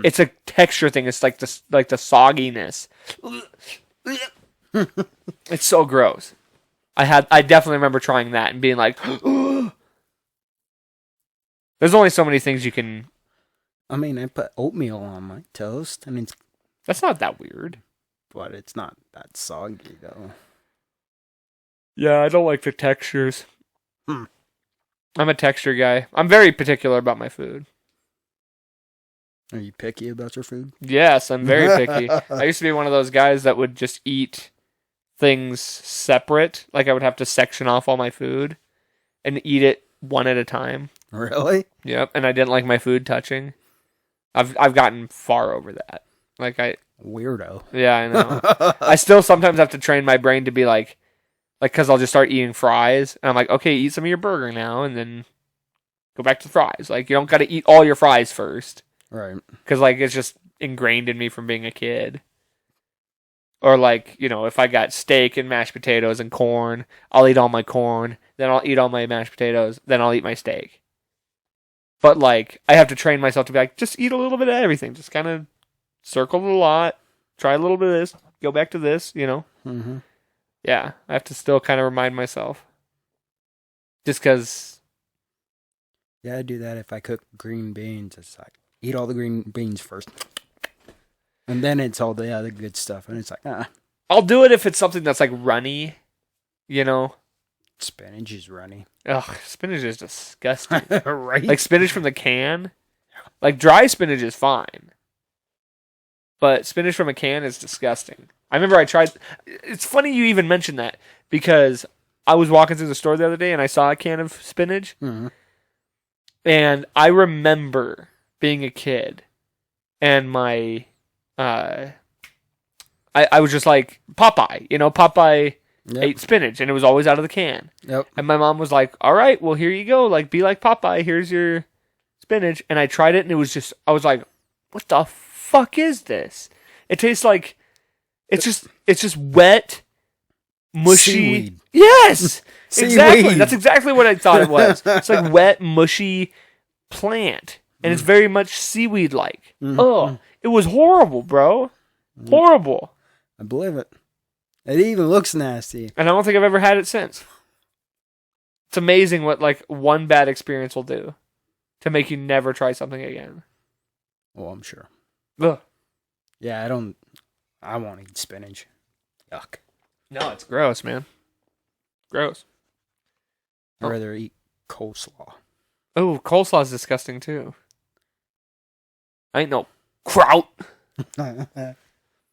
It's a texture thing. It's like the sogginess. It's so gross. I definitely remember trying that and being like, ugh. There's only so many things you can. I mean, I put oatmeal on my toast. I mean, that's not that weird. But it's not that soggy though. Yeah, I don't like the textures. I'm a texture guy. I'm very particular about my food. Are you picky about your food? Yes, I'm very picky. I used to be one of those guys that would just eat things separate. Like I would have to section off all my food and eat it one at a time. Really? Yep, and I didn't like my food touching. I've gotten far over that. Weirdo. Yeah, I know. I still sometimes have to train my brain to be like, because I'll just start eating fries, and I'm like, okay, eat some of your burger now, and then go back to the fries. Like, you don't got to eat all your fries first. Right. Because, like, it's just ingrained in me from being a kid. Or, like, you know, if I got steak and mashed potatoes and corn, I'll eat all my corn, then I'll eat all my mashed potatoes, then I'll eat my steak. But, like, I have to train myself to be like, just eat a little bit of everything. Just kind of circle a lot, try a little bit of this, go back to this, you know? Mm-hmm. Yeah, I have to still kind of remind myself. Just because... Yeah, I do that if I cook green beans. It's like, eat all the green beans first. And then it's all the other good stuff, and it's like, I'll do it if it's something that's like runny, you know. Spinach is runny. Ugh, spinach is disgusting. Right? Like spinach from the can. Like dry spinach is fine. But spinach from a can is disgusting. I remember I tried. It's funny you even mentioned that because I was walking through the store the other day and I saw a can of spinach. Mm-hmm. And I remember being a kid and my, I was just like, Popeye, Popeye ate spinach and it was always out of the can. Yep. And my mom was like, all right, well, here you go. Like, be like Popeye. Here's your spinach. And I tried it and it was just, I was like, what the fuck is this? It tastes like, it's just wet, mushy. Seaweed. Yes! Exactly. Seaweed. That's exactly what I thought it was. It's like wet, mushy plant. And it's very much seaweed-like. Mm-hmm. Oh, it was horrible, bro. Horrible. I believe it. It even looks nasty. And I don't think I've ever had it since. It's amazing what like one bad experience will do to make you never try something again. Oh, I'm sure. Ugh. Yeah, I won't eat spinach. Yuck. No, it's gross, man. Gross. I'd rather eat coleslaw. Oh, coleslaw is disgusting too. I ain't no kraut.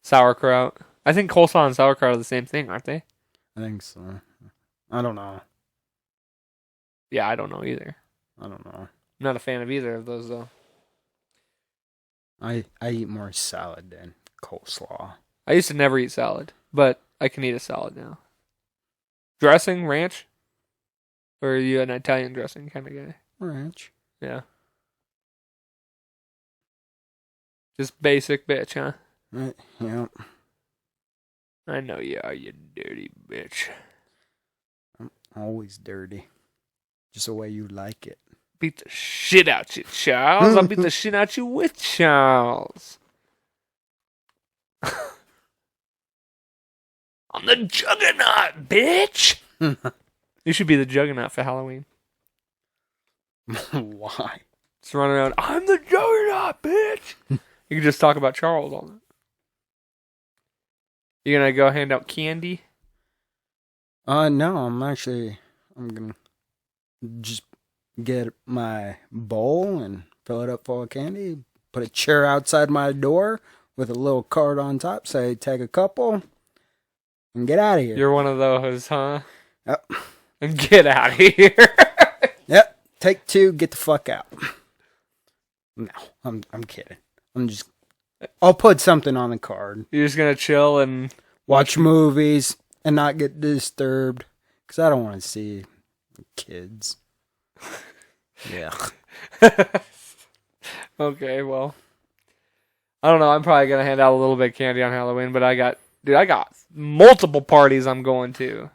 Sauerkraut. I think coleslaw and sauerkraut are the same thing, aren't they? I think so. I don't know. Yeah, I don't know either. I don't know. I'm not a fan of either of those though. I eat more salad than coleslaw. I used to never eat salad, but I can eat a salad now. Dressing, ranch? Or are you an Italian dressing kind of guy? Ranch. Yeah. Just basic bitch, huh? Right. Yeah. I know you are, you dirty bitch. I'm always dirty. Just the way you like it. Beat the shit out you, Charles. I'll beat the shit out you with Charles. I'm the Juggernaut, bitch. You should be the Juggernaut for Halloween. Why? Just run around, I'm the Juggernaut, bitch. You can just talk about Charles all night. You gonna go hand out candy? No, I'm gonna just get my bowl and fill it up full of candy, put a chair outside my door with a little card on top, say take a couple, and get out of here. You're one of those, huh? Yep. And get out of here. Yep. Take two, get the fuck out. No, I'm kidding. I'll put something on the card. You're just gonna chill and Watch movies and not get disturbed. Because I don't want to see kids. Yeah. Okay, well. I don't know. I'm probably going to hand out a little bit of candy on Halloween, but I got multiple parties I'm going to.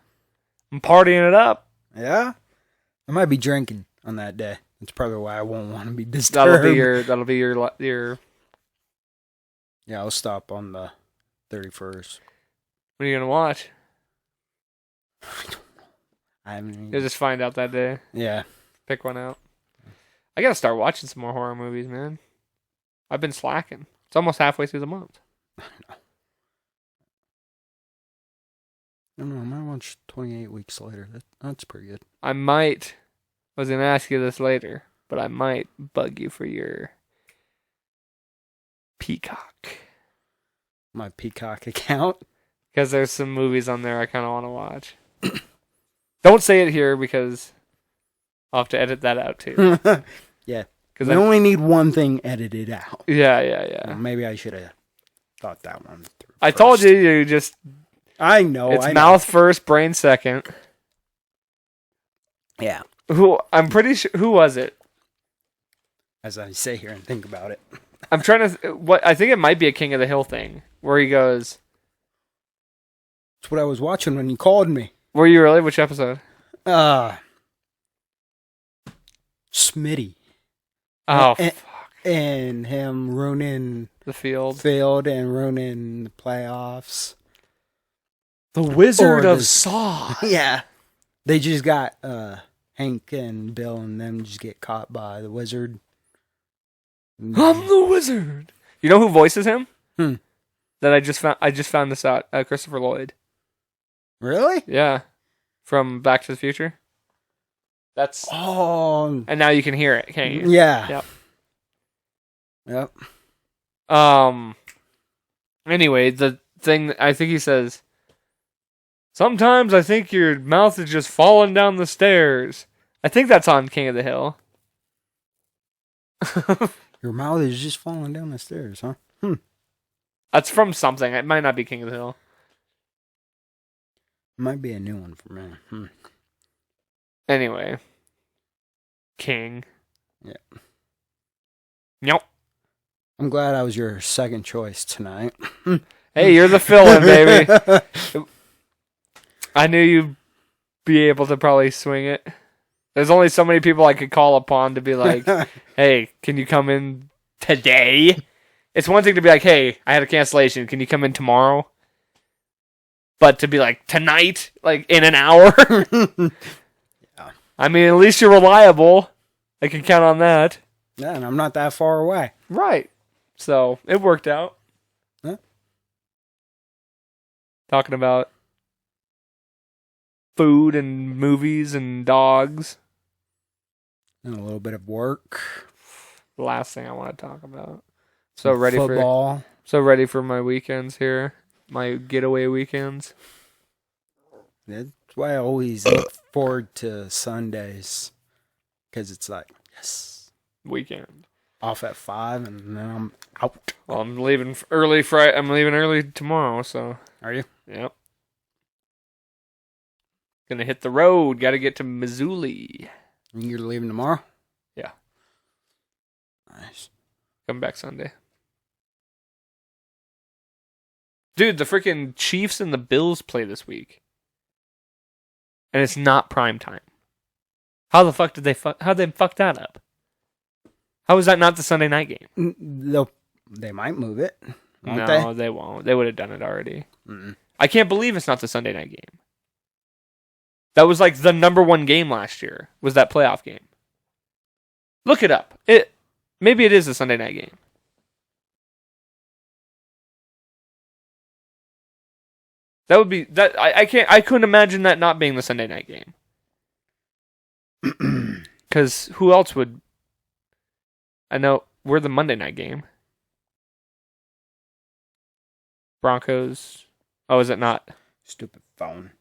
I'm partying it up. Yeah? I might be drinking on that day. That's probably why I won't want to be disturbed. That'll be your Yeah, I'll stop on the 31st. What are you going to watch? I mean, You'll just find out that day. yeah. Pick one out. I got to start watching some more horror movies, man. I've been slacking. It's almost halfway through the month. I don't know. I might watch 28 Weeks Later. That's pretty good. I was going to ask you this later, but I might bug you for your Peacock. My Peacock account. Because there's some movies on there I kind of want to watch. Don't say it here because I'll have to edit that out too. Yeah. Because we only need one thing edited out. Yeah. Well, maybe I should have thought that one through. I told you just... I know. It's mouth first, brain second. Yeah. I'm pretty sure... Who was it? As I sit here and think about it. I'm trying to... I think it might be a King of the Hill thing. Where he goes... That's what I was watching when you called me. Were you really? Which episode? Smitty. Oh, and, fuck. And him ruining The field and ruining the playoffs. The Wizard Or of the- Saw. Yeah. They just got Hank and Bill and them just get caught by the wizard. I'm the Wizard. You know who voices him? that I just found this out. Christopher Lloyd. Really? Yeah. From Back to the Future. That's... Oh. And now you can hear it, can't you? Yeah. Yep. Yep. Anyway, the thing, I think he says, sometimes I think your mouth is just falling down the stairs. I think that's on King of the Hill. Your mouth is just falling down the stairs, huh? That's from something. It might not be King of the Hill. Might be a new one for me. Anyway. King. Yeah. Yep. I'm glad I was your second choice tonight. Hey, you're the fill-in, baby. I knew you'd be able to probably swing it. There's only so many people I could call upon to be like, hey, can you come in today? It's one thing to be like, hey, I had a cancellation. Can you come in tomorrow? But to be like, tonight? Like, in an hour? Yeah. I mean, at least you're reliable. I can count on that. Yeah, and I'm not that far away. Right. So, it worked out. Huh? Talking about food and movies and dogs. And a little bit of work. The last thing I want to talk about. So ready football. So ready for my weekends here. My getaway weekends. That's why I always look forward to Sundays. Because it's like, yes. Weekend. Off at 5 and then I'm out. Well, I'm leaving early Friday. I'm leaving early tomorrow, so. Are you? Yep. Gonna hit the road. Gotta get to Missouli. You're leaving tomorrow? Yeah. Nice. Come back Sunday. Dude, the freaking Chiefs and the Bills play this week. And it's not prime time. How the fuck did how'd they fuck that up? How is that not the Sunday night game? They might move it. No, they won't. They would have done it already. Mm-mm. I can't believe it's not the Sunday night game. That was like the number one game last year, was that playoff game. Look it up. Maybe it is a Sunday night game. That would be that I couldn't imagine that not being the Sunday night game. Cuz who else would? I know we're the Monday night game. Broncos. Oh, is it not? Stupid phone.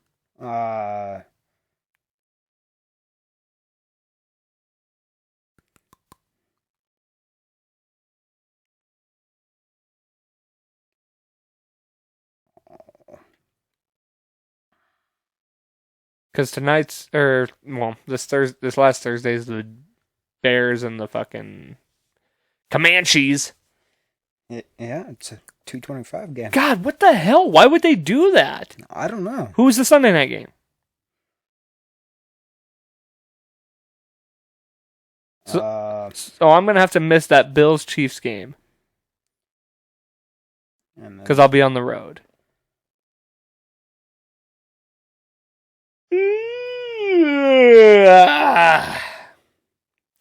Because this last Thursday is the Bears and the fucking Comanches. Yeah, it's a 2:25 game. God, what the hell? Why would they do that? I don't know. Who's the Sunday night game? So I'm going to have to miss that Bills-Chiefs game. Because I'll be on the road.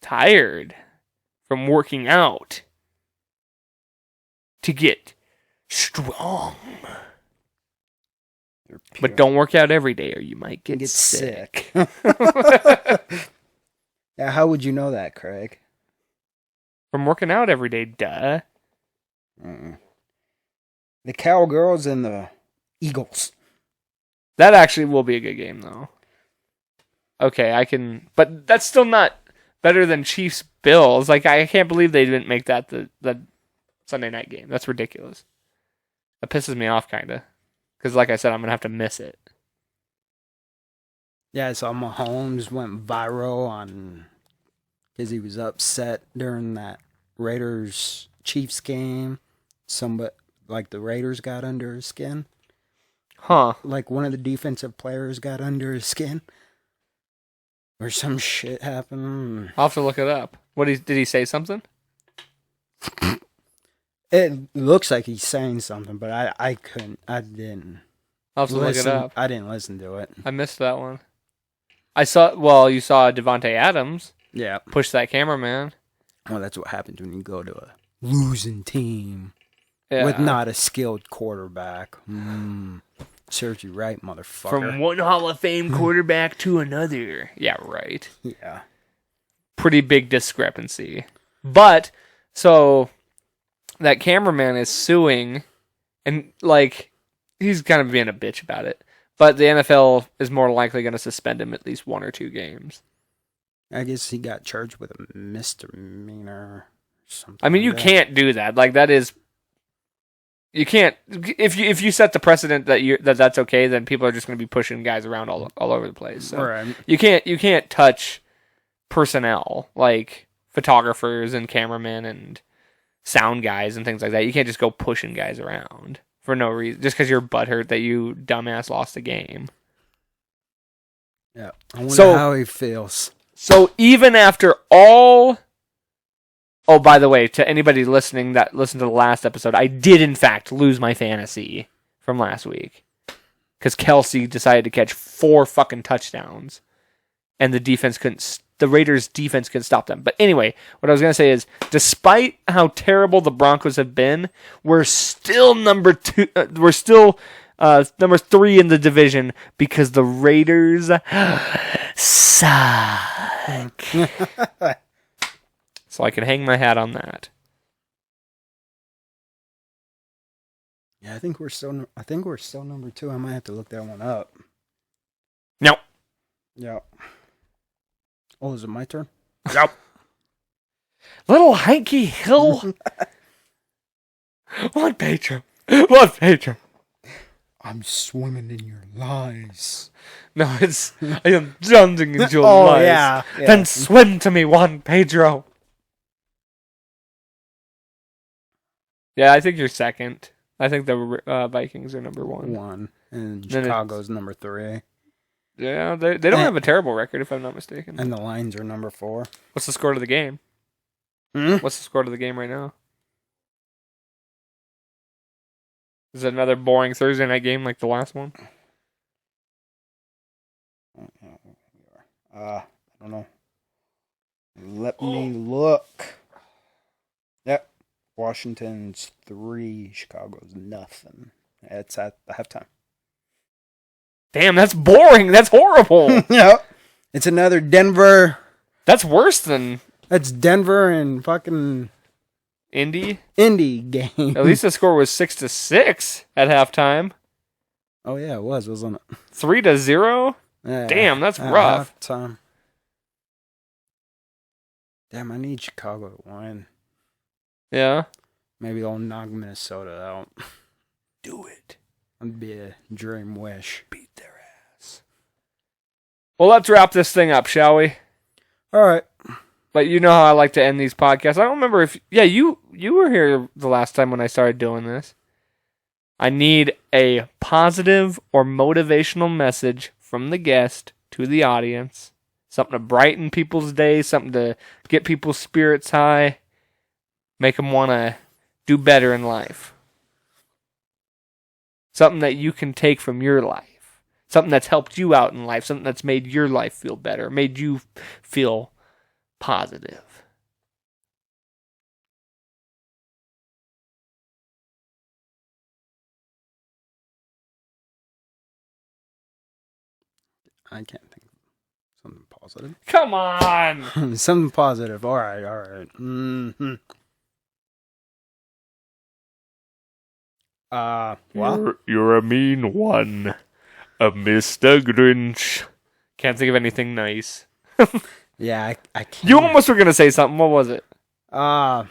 Tired from working out to get strong. But don't work out every day or you might get sick. Yeah, how would you know that, Craig? From working out every day, duh. Mm-mm. The Cowgirls and the Eagles. That actually will be a good game, though. Okay, but that's still not better than Chiefs Bills. Like, I can't believe they didn't make that the Sunday night game. That's ridiculous. That pisses me off, kind of. Because, like I said, I'm going to have to miss it. Yeah, so Mahomes went viral because he was upset during that Raiders-Chiefs game. Like the Raiders got under his skin. Huh. Like one of the defensive players got under his skin. Or some shit happened. I'll have to look it up. Did he say something? It looks like he's saying something, but I didn't. I'll have to look it up. I didn't listen to it. I missed that one. You saw Devontae Adams. Yeah. Push that cameraman. Well, that's what happens when you go to a losing team. Yeah. with not a skilled quarterback. Serves you right, motherfucker. From one Hall of Fame quarterback to another. Yeah, right. Yeah. Pretty big discrepancy. But, so, that cameraman is suing, and, like, he's kind of being a bitch about it. But the NFL is more likely going to suspend him at least 1 or 2 games. I guess he got charged with a misdemeanor or something. I mean, you can't do that. Like, that is... You can't... If you set the precedent that's okay, then people are just going to be pushing guys around all over the place. So Right. You can't touch personnel, like photographers and cameramen and sound guys and things like that. You can't just go pushing guys around for no reason, just because you're butthurt that you dumbass lost a game. Yeah. I wonder how he feels. So even after all... Oh, by the way, to anybody listening that listened to the last episode, I did in fact lose my fantasy from last week. Because Kelsey decided to catch 4 fucking touchdowns. And the Raiders' defense couldn't stop them. But anyway, what I was going to say is, despite how terrible the Broncos have been, we're still number 2. We're still number 3 in the division because the Raiders suck. So I can hang my hat on that. Yeah, I think we're still number 2. I might have to look that one up. No. Yeah. Oh, is it my turn? Yep. Little Hanky Hill. What, Pedro? What, Pedro? I'm swimming in your lies. No, it's I am drowning in your lies. Yeah. Then swim to me, Juan Pedro. Yeah, I think you're second. I think the Vikings are number 1. And Then Chicago's number 3. Yeah, they don't have a terrible record, if I'm not mistaken. And the Lions are number 4. What's the score to the game? What's the score to the game right now? Is it another boring Thursday night game like the last one? I don't know. Let me look. Yep. Washington's 3, Chicago's nothing. It's at the halftime. Damn, that's boring. That's horrible. Yep. It's another Denver. That's worse than That's Denver and fucking Indy game. At least the score was 6-6 at halftime. Oh yeah, it was, wasn't it? 3-0. Yeah, Damn, that's at rough. Halftime. Damn, I need Chicago to win. Yeah. Maybe they'll knock Minnesota out. Do it. That'd be a dream wish. Beat their ass. Well, let's wrap this thing up, shall we? All right. But you know how I like to end these podcasts. I don't remember if... Yeah, you were here the last time when I started doing this. I need a positive or motivational message from the guest to the audience. Something to brighten people's day. Something to get people's spirits high. Make them want to do better in life. Something that you can take from your life. Something that's helped you out in life. Something that's made your life feel better. Made you feel positive. I can't think of something positive. Come on! Something positive. All right. Mm-hmm. Well, You're a mean one. A Mr. Grinch. Can't think of anything nice. yeah, I can't. You almost were going to say something. What was it? Fuck,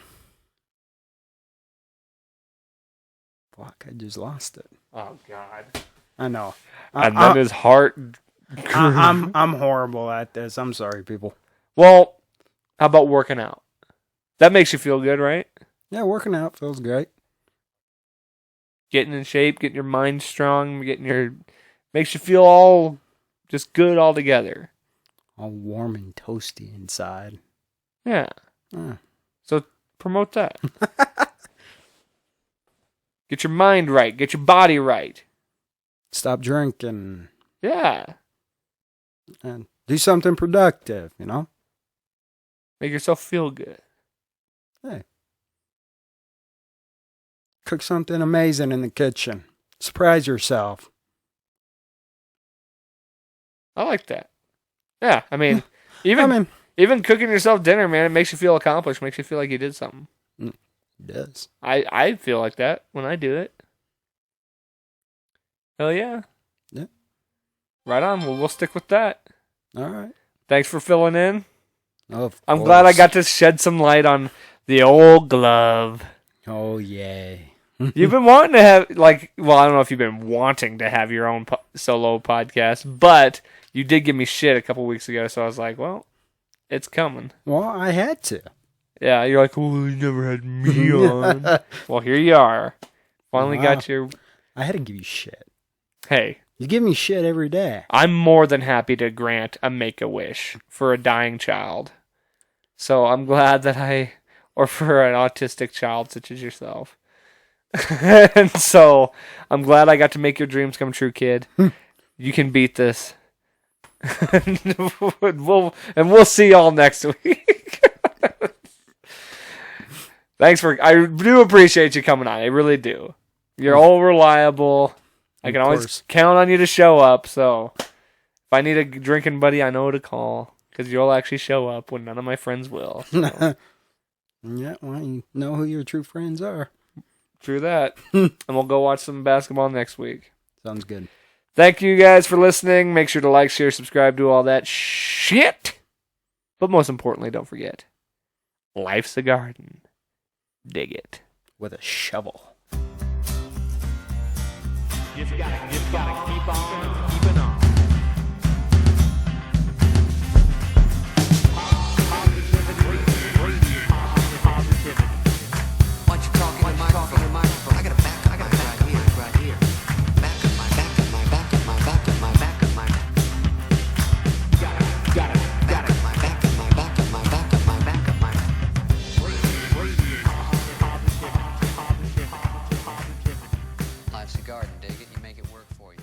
I just lost it. Oh, God. I know. And then his heart... I'm horrible at this. I'm sorry, people. Well, how about working out? That makes you feel good, right? Yeah, working out feels great. Getting in shape, getting your mind strong, makes you feel all just good all together. All warm and toasty inside. Yeah. So promote that. Get your mind right. Get your body right. Stop drinking. Yeah. And do something productive, you know? Make yourself feel good. Hey. Cook something amazing in the kitchen. Surprise yourself. I like that. Yeah, I mean, even cooking yourself dinner, man, it makes you feel accomplished. Makes you feel like you did something. It does. I feel like that when I do it. Hell yeah. Yeah. Right on. Well, we'll stick with that. All right. Thanks for filling in. I'm glad I got to shed some light on the old glove. Oh, yay. You've been wanting to have, I don't know if you've been wanting to have your own solo podcast, but you did give me shit a couple weeks ago, so I was like, well, it's coming. Well, I had to. Yeah, you're like, well, you never had me on. Well, here you are. Finally got your... I had to give you shit. Hey. You give me shit every day. I'm more than happy to grant a make-a-wish for a dying child. So I'm glad that or for an autistic child such as yourself. And so I'm glad I got to make your dreams come true, kid. You can beat this. And we'll see y'all next week. I do appreciate you coming on. I really do. You're all reliable. I can always count on you to show up. So if I need a drinking buddy, I know who to call because you'll actually show up when none of my friends will. So. Yeah, well, you know who your true friends are. True that. And we'll go watch some basketball next week. Sounds good. Thank you guys for listening. Make sure to like, share, subscribe, do all that shit. But most importantly, don't forget, life's a garden. Dig it. With a shovel. Just gotta keep on keeping on. Life's a garden, dig it, you make it work for you.